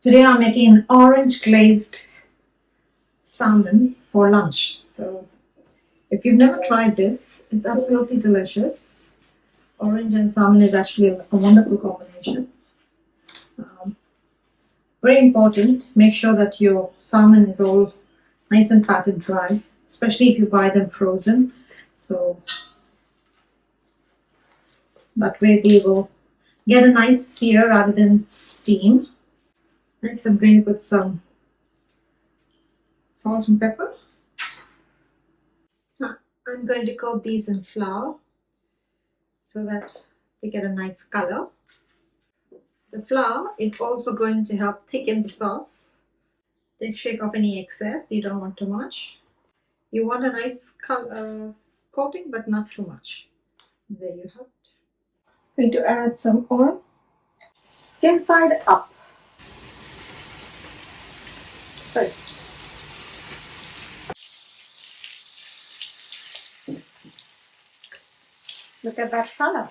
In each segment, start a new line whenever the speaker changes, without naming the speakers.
Today I'm making an orange glazed salmon for lunch. So if you've never tried this, it's absolutely delicious. Orange and salmon is actually a wonderful combination. Very important, make sure that your salmon is all nice and patted dry, especially if you buy them frozen. So that way they will get a nice sear rather than steam. Next I'm going to put some salt and pepper. Now, I'm going to coat these in flour so that they get a nice color. The flour is also going to help thicken the sauce. Then shake off any excess, you don't want too much. You want a nice color, coating but not too much. There you have it. Going to add some oil. Skin side up first. Look at that color.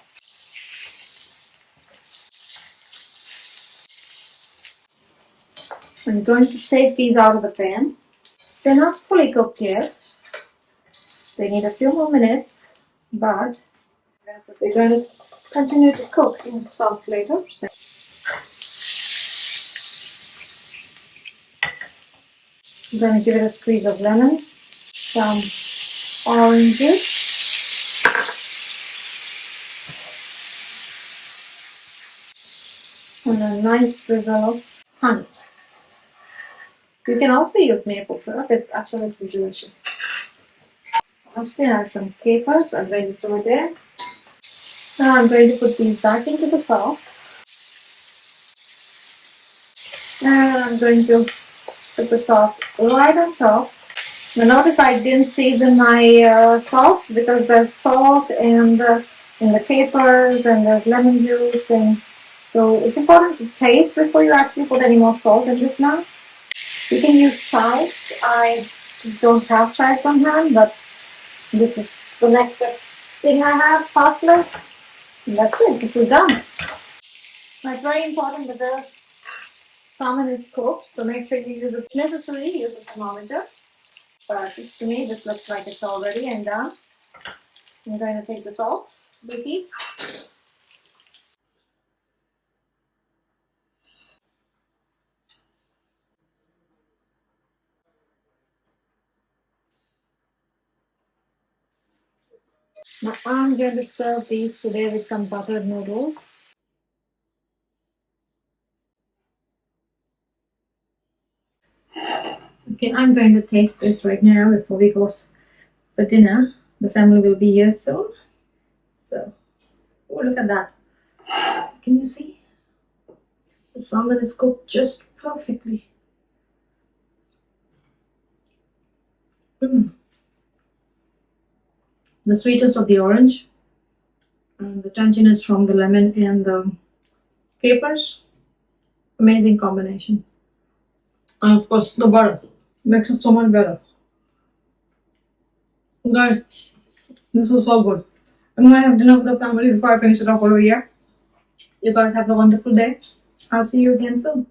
I'm going to take these out of the pan. They're not fully cooked yet. They need a few more minutes, but they're going to continue to cook in the sauce later. I'm going to give it a squeeze of lemon, some orange juice, and a nice drizzle of honey. You can also use maple syrup, it's absolutely delicious. Lastly, I have some capers. I'm going to throw it in. Now I'm going to put these back into the sauce. And I'm going to put the sauce right on top. Now notice I didn't season my sauce because there's salt and the capers and there's lemon juice, and so it's important to taste before you actually put any more salt in this now. You can use chives. I don't have chives on hand, but this is the next thing I have, parsley. And that's it, this is done. Now it's very important that the salmon is cooked, so make sure you use, if necessary, use a thermometer. But to me, this looks like it's all ready and done. I'm going to take this off with these. Now I'm going to serve these today with some buttered noodles. Okay, I'm going to taste this right now before we go for dinner. The family will be here soon. So, oh, look at that. Can you see? The salmon is cooked just perfectly. The sweetness of the orange and the tanginess from the lemon and the capers. Amazing combination. And of course the butter makes it so much better. Guys, this was so good. I'm going to have dinner with the family before I finish it off over here. You guys have a wonderful day. I'll see you again soon.